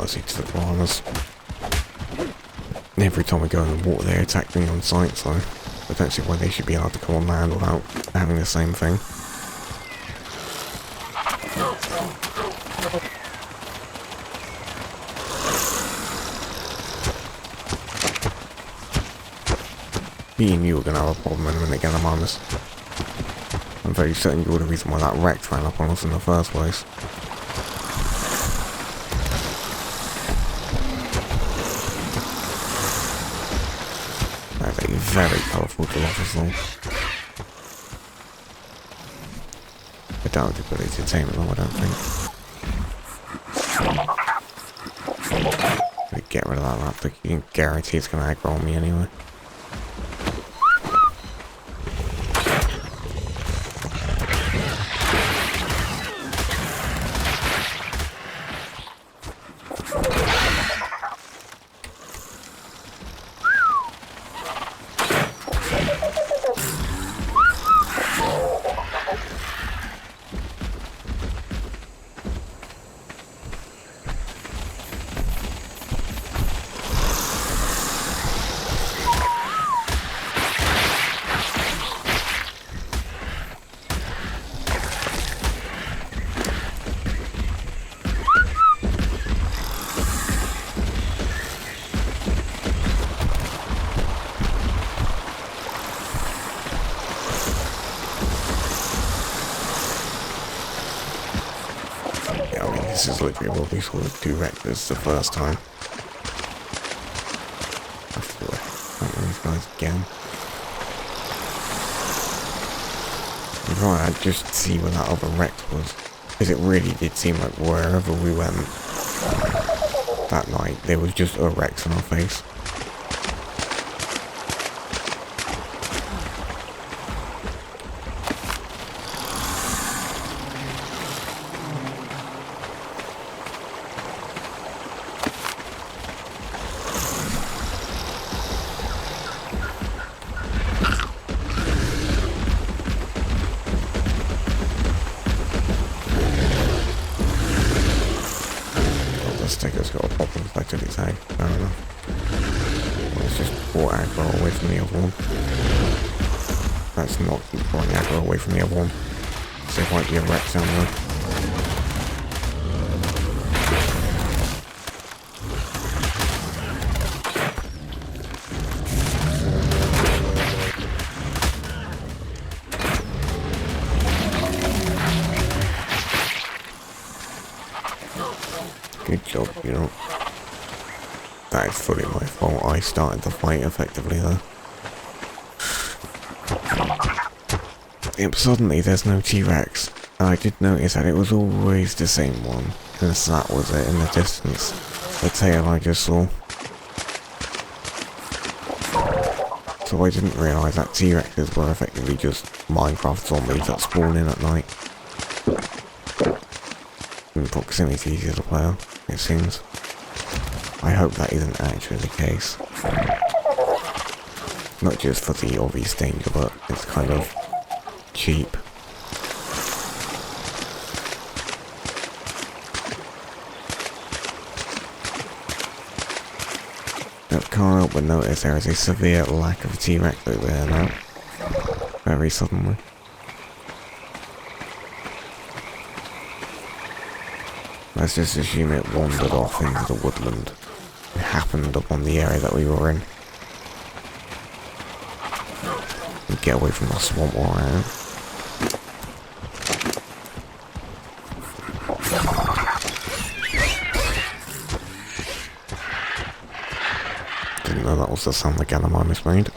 mercy to the piranhas. Every time we go in the water they attack me on sight, so I don't see why they should be able to come on land without having the same thing. Me and you are going to have a problem in a minute, again, I'm honest. I'm very certain you're the reason why that wreck ran up on us in the first place. That's a very colourful Dilophosaur. I doubt the ability to tame it though, I don't think. Get rid of that raptor, you can guarantee it's going to aggro on me anyway. This is literally what we saw with 2 Raptors the first time. I feel like fighting these guys again. Right, I just see where that other wreck was. Because it really did seem like wherever we went that night, there was just a wreck on our face. Sticker's got a pop inflected its egg. I don't know. Well, it's just brought aggro away from the other one. That's not keep brought aggro away from the other one. So there might be a wreck down there. Good job, you know. That is fully my fault. I started the fight effectively though. Yep, suddenly there's no T-Rex. I did notice that it was always the same one. And that was it in the distance. The tail I just saw. So I didn't realise that T-Rexes were effectively just Minecraft zombies that spawn in at night. In proximity to the player, it seems. I hope that isn't actually the case. Not just for the obvious danger, but it's kind of cheap. I can't help but notice there is a severe lack of T-Rex over here now. Very suddenly. Let's just assume it wandered off into the woodland. It happened upon the area that we were in. And get away from the swamp while I am. Didn't know that was the sound the Gallimimus made.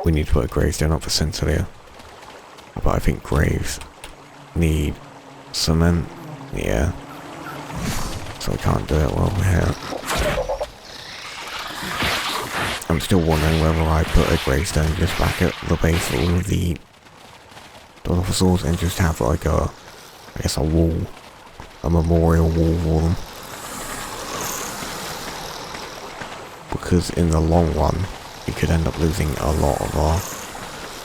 We need to put a gravestone up for Centuria. But I think graves need cement. Yeah. So we can't do it while we're here. I'm still wondering whether I put a gravestone just back at the base of all of the dinosaurs and just have like a, I guess a wall. A memorial wall for them. Because in the long run, we could end up losing a lot of our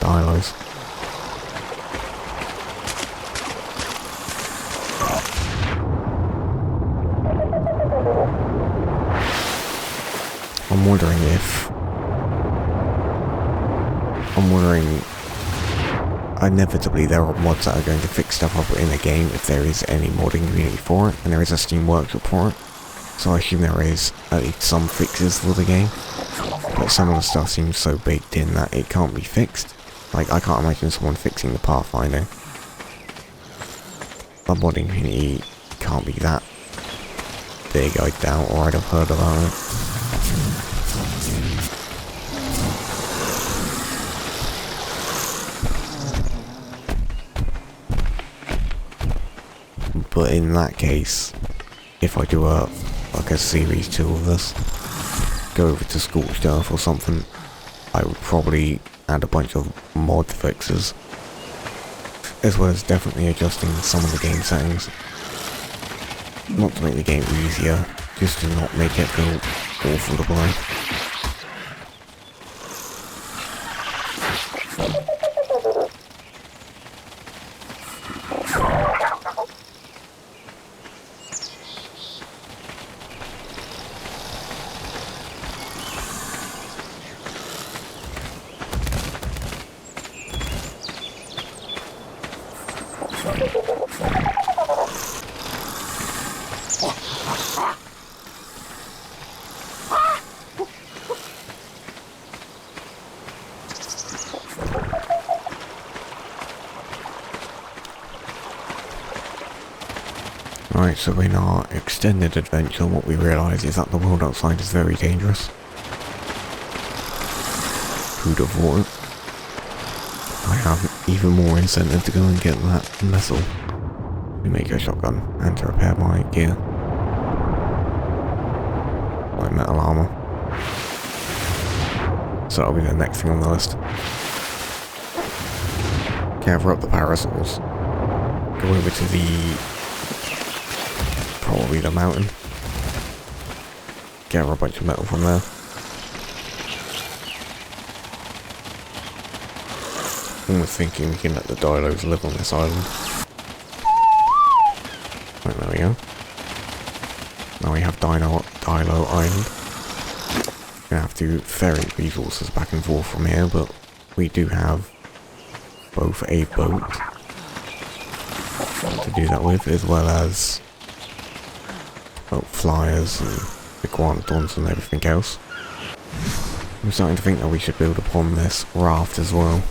dinos. I'm wondering, inevitably there are mods that are going to fix stuff up in the game if there is any modding community for it, and there is a Steam Workshop for it. So I assume there is at least some fixes for the game, but some of the stuff seems so baked in that it can't be fixed. Like, I can't imagine someone fixing the pathfinding. The modding community can't be that big, I doubt, or I'd have heard about it. But in that case, if I do a series 2 of this, go over to Scorched Earth or something, I would probably add a bunch of mod fixes, as well as definitely adjusting some of the game settings. Not to make the game easier, just to not make it feel awful to play. Right, so in our extended adventure, what we realise is that the world outside is very dangerous. Who'd have thought it? I have even more incentive to go and get that metal to make a shotgun and to repair my gear. My metal armour. So that'll be the next thing on the list. Gather up the parasols. Go over to probably the mountain. Gather a bunch of metal from there. Almost thinking we can let the Dilos live on this island. Right, there we go. Now we have Dilo Island. We're gonna have to ferry resources back and forth from here, but we do have both a boat to do that with, as well as flyers and iguanodons and everything else. I'm starting to think that we should build upon this raft as well.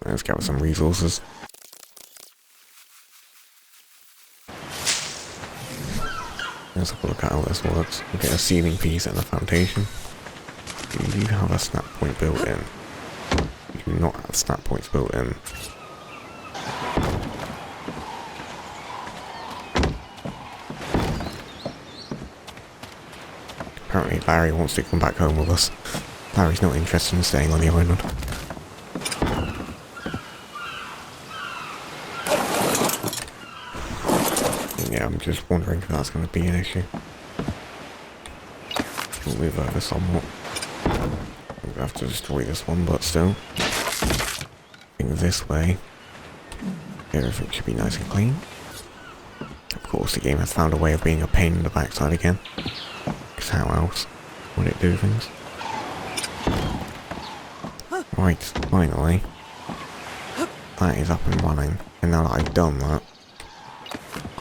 Let's gather some resources. Let's have a look at how this works. We get a ceiling piece and a foundation. Do you have a snap point built in? You do not have snap points built in. Apparently Larry wants to come back home with us. Larry's not interested in staying on the island. Yeah, I'm just wondering if that's going to be an issue. We'll move over somewhat. We'll have to destroy this one, but still. I think this way, everything should be nice and clean. Of course, the game has found a way of being a pain in the backside again. Because how else would it do things? Right, finally. That is up and running. And now that I've done that,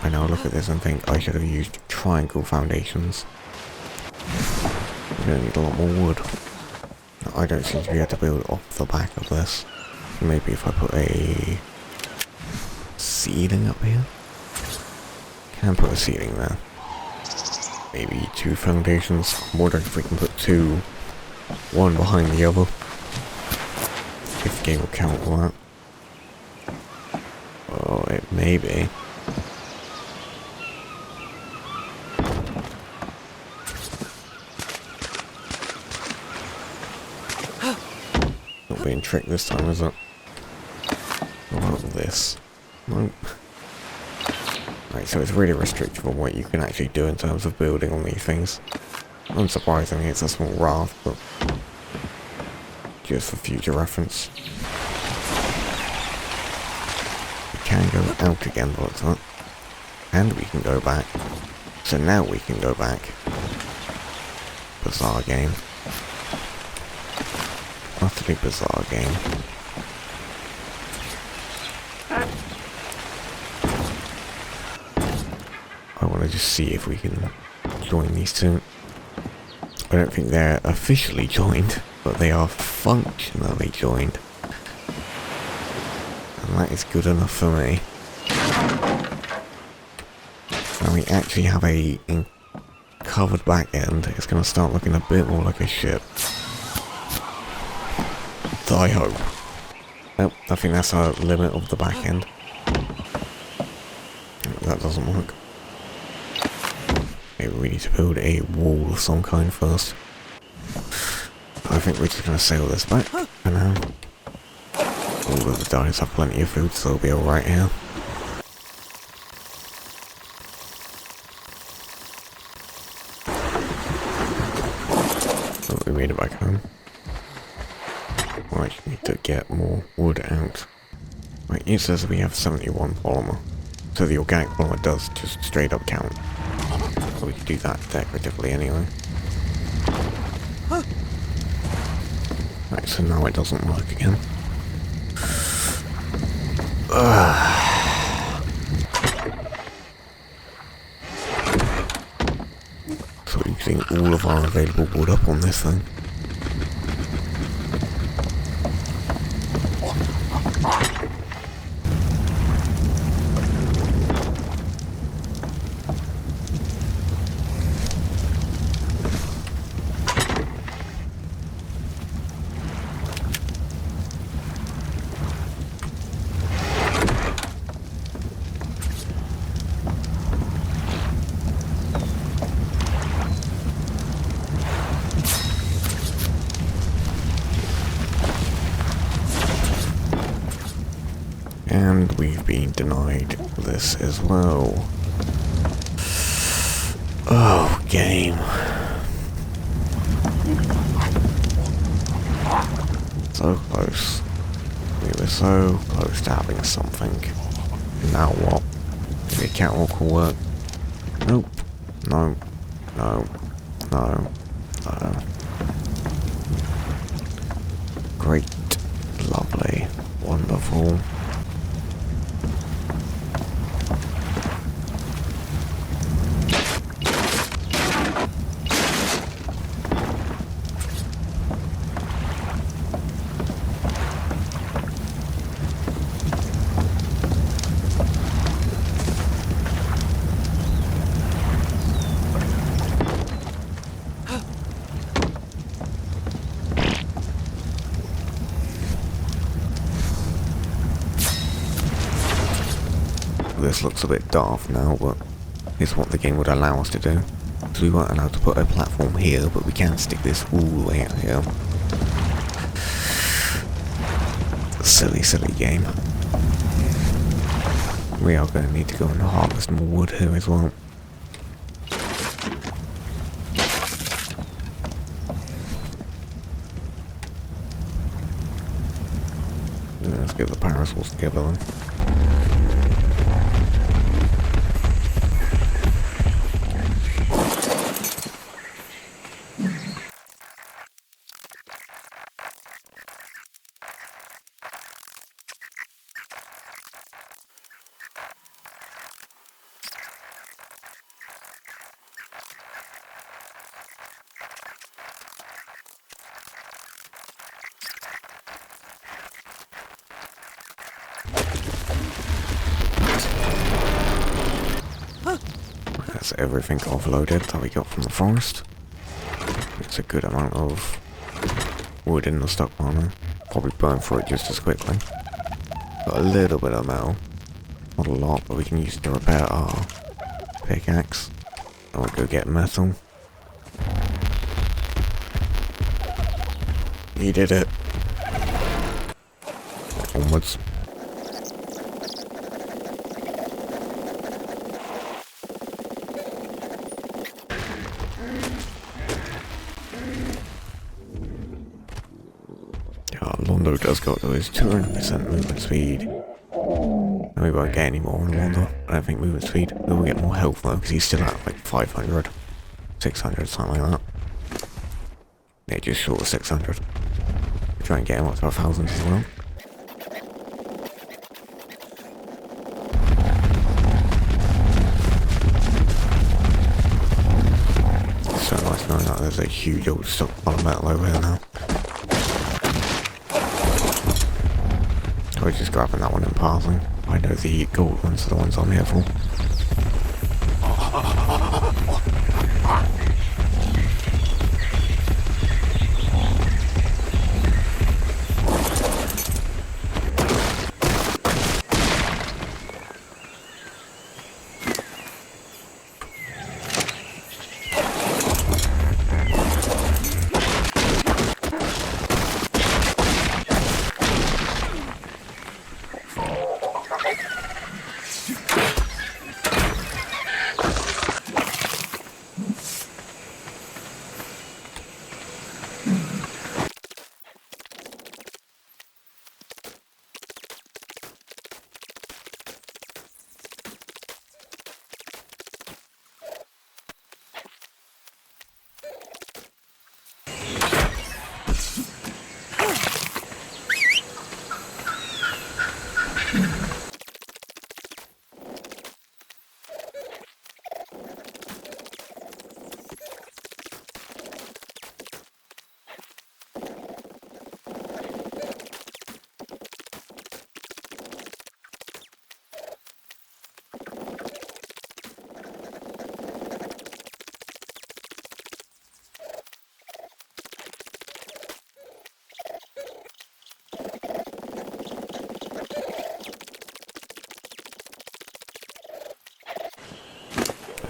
I now look at this and think I should have used triangle foundations. We're going to need a lot more wood. I don't seem to be able to build off the back of this. Maybe if I put a ceiling up here? Can put a ceiling there. Maybe 2 foundations. I'm wondering if we can put 2, one behind the other. If the game will count for that. Oh, it may be. Not being tricked this time, is it? What about this? Nope. Right, so it's really restrictive on what you can actually do in terms of building on these things. Unsurprisingly, it's a small raft, but just for future reference. We can go out again, but it's not. And we can go back. So now we can go back. Bizarre game. Utterly bizarre game. I want to just see if we can join these two. I don't think they're officially joined, but they are functionally joined. And that is good enough for me. Now we actually have a covered back end. It's going to start looking a bit more like a ship. I hope. Nope, I think that's our limit of the back end. That doesn't work. Maybe we need to build a wall of some kind first. I think we're just going to sail this back for now. All of the dinos have plenty of food, so they'll be alright here. Oh, we made it back home. Right, need to get more wood out. Right, it says we have 71 polymer. So the organic polymer does just straight up count. So we can do that decoratively anyway. Right, so now it doesn't work again. So using all of our available wood up on this thing. And we've been denied this as well. Oh, game. So close. We were so close to having something. Now what? Maybe a catwalk will work. Nope. No. No. No. No. Great. Lovely. Wonderful. This looks a bit daft now, but it's what the game would allow us to do. So we weren't allowed to put a platform here, but we can stick this all the way out here. Silly, silly game. We are going to need to go and harvest more wood here as well. Let's get the parasols together then. That's everything offloaded that we got from the forest. It's a good amount of wood in the stockpile now. Probably burn through it just as quickly. Got a little bit of metal. Not a lot, but we can use it to repair our pickaxe. I'll go get metal. He did it. Onwards. Londo does go to his 200% movement speed. And we we won't get any more in Wanda. I don't think movement speed. We will get more health though, because he's still at like 500, 600, something like that. Yeah, just short of 600. Try and get him up to 1,000 as well. So nice knowing that there's a huge old stockpile of metal over here now. I was just grabbing that one in passing. I know the gold ones are the ones I'm here for.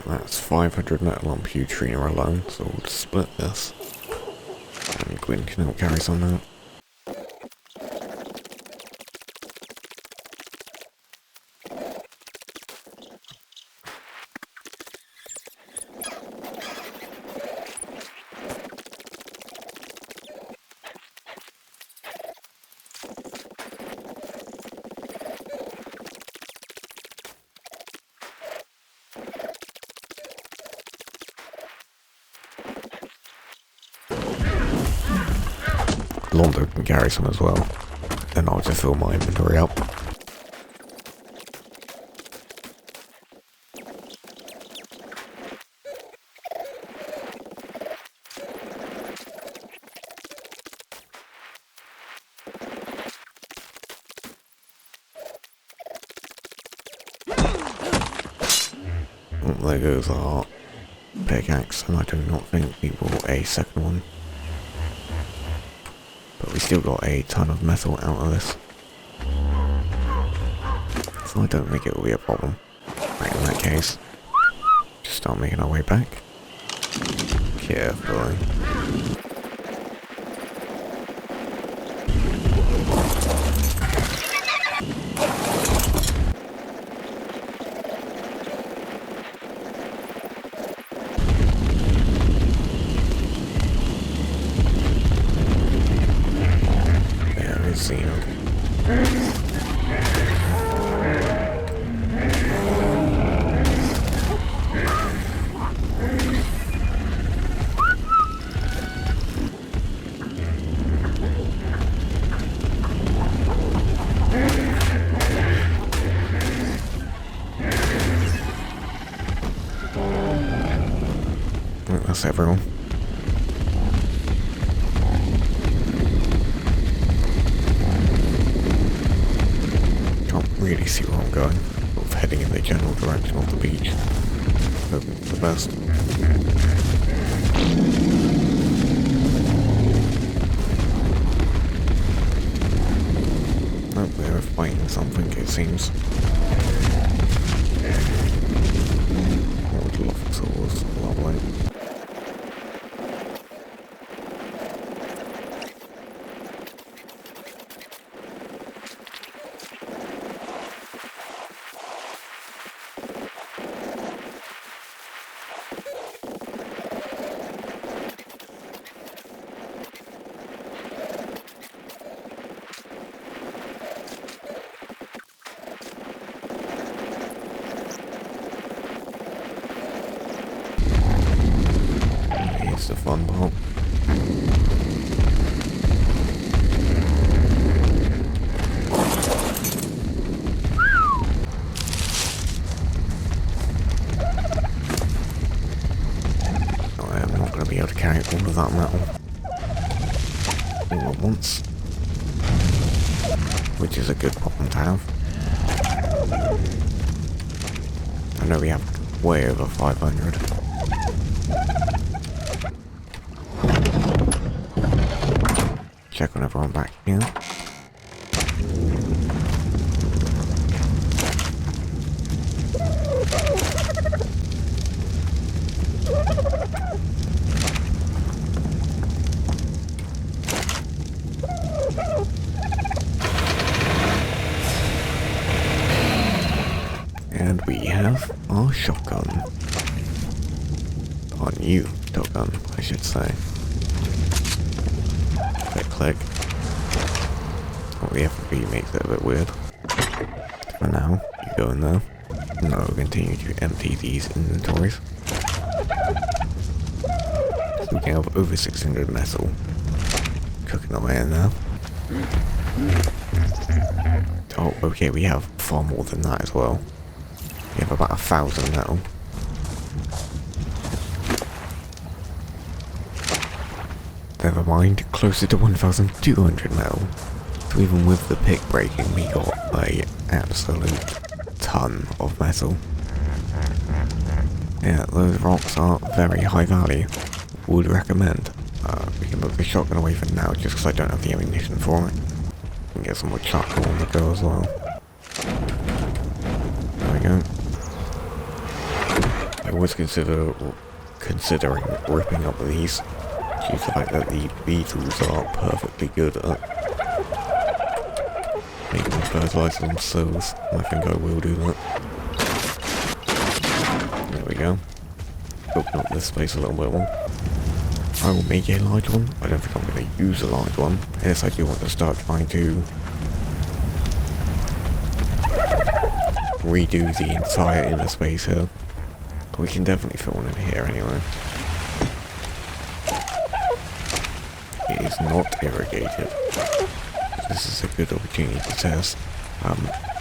That's 500 metal on Putrina alone, so we'll split this. And Gwyn can help carry some now. Londo can carry some as well, and I'll just fill my inventory up. There goes our pickaxe, and I do not think we bought a second one. But we still got a ton of metal out of this. So I don't think it will be a problem. Right, in that case, just start making our way back. Carefully. That's everyone. Can't really see where I'm going. Sort of heading in the general direction of the beach. Hoping for the best. Oh, they're fighting something, it seems. Old loft saws, lovely. That's the fun part. I am not going to be able to carry all of that metal all at once, which is a good problem to have. I know we have way over 500. Check on everyone back here. And we have our shotgun. Our new shotgun, I should say. Click. Oh, the FFV makes it a bit weird. For now, you go in there. Now we'll continue to empty these inventories. So we can have over 600 metal cooking away in there. Oh, okay, we have far more than that as well. We have about 1,000 metal. Never mind, closer to 1,200 metal. So even with the pick breaking, we got a absolute ton of metal. Yeah, those rocks are very high value. Would recommend. We can put the shotgun away for now just because I don't have the ammunition for it. We can get some more charcoal on the go as well. There we go. I was considering ripping up these due to the fact that the beetles are perfectly good at making fertilizer themselves. I think I will do that. There we go. Open up this space a little bit more. I will make a large one. I don't think I'm going to use a large one. Yes, I do want to start trying to redo the entire inner space here. We can definitely fit one in here anyway. It is not irrigated. This is a good opportunity to test.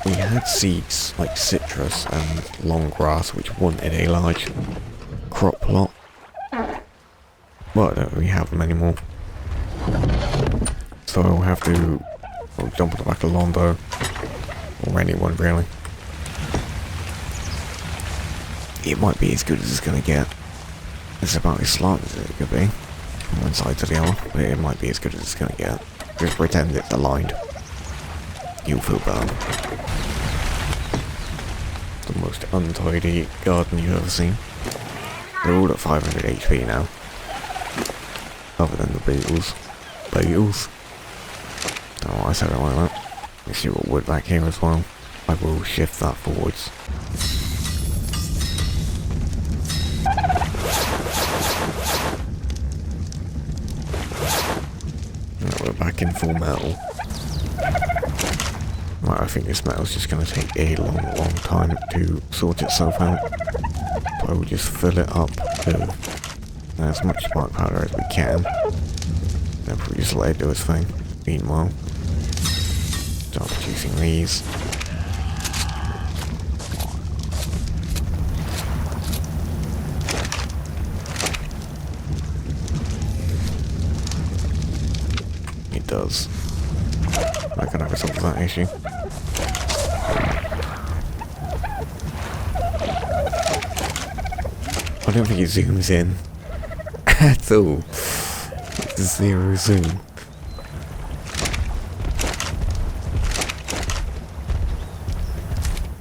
We had seeds like citrus and long grass which wanted a large crop plot. But I don't really have them anymore. So I'll have to jump on the back of Londo. Or anyone really. It might be as good as it's going to get. It's about as slant as it could be. From one side to the other. But it might be as good as it's going to get. Just pretend it's aligned. You'll feel bad. The most untidy garden you've ever seen. They're all at 500 HP now. Other than the beetles. Beetles? Oh, I said it like that. Let's see what wood back here as well. I will shift that forwards. Right, we're back in full metal. Right, I think this metal's just going to take a long time to sort itself out. So I will just fill it up with as much spark powder as we can. Then we'll just let it do its thing. Meanwhile, start producing these. It does. I can have resolved that issue. I don't think it zooms in at all. It's zero zoom.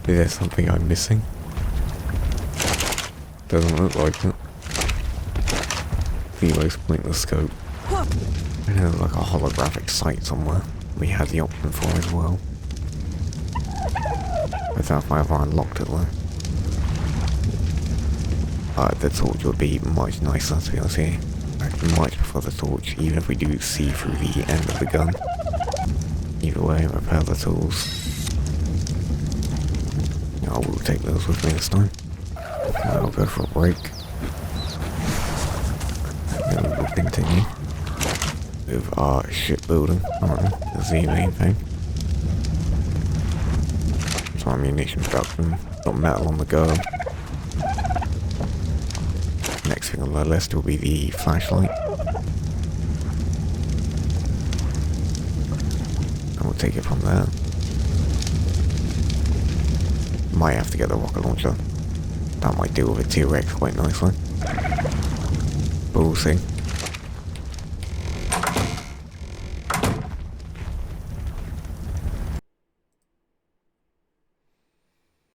Is there something I'm missing? Doesn't look like it. The most pointless scope. I know like a holographic sight somewhere. We had the option for as well. I doubt if I ever unlocked it though. The torch would be much nicer to be honest here. I much prefer the torch, even if we do see through the end of the gun. Either way, repair the tools. I will take those with me this time. I'll go for a break. continue with our shipbuilding. That's the main thing. Some ammunition production, got metal on the go. Next thing on the list will be the flashlight. And we'll take it from there. Might have to get the rocket launcher. That might deal with a T-Rex quite nicely. But we'll see.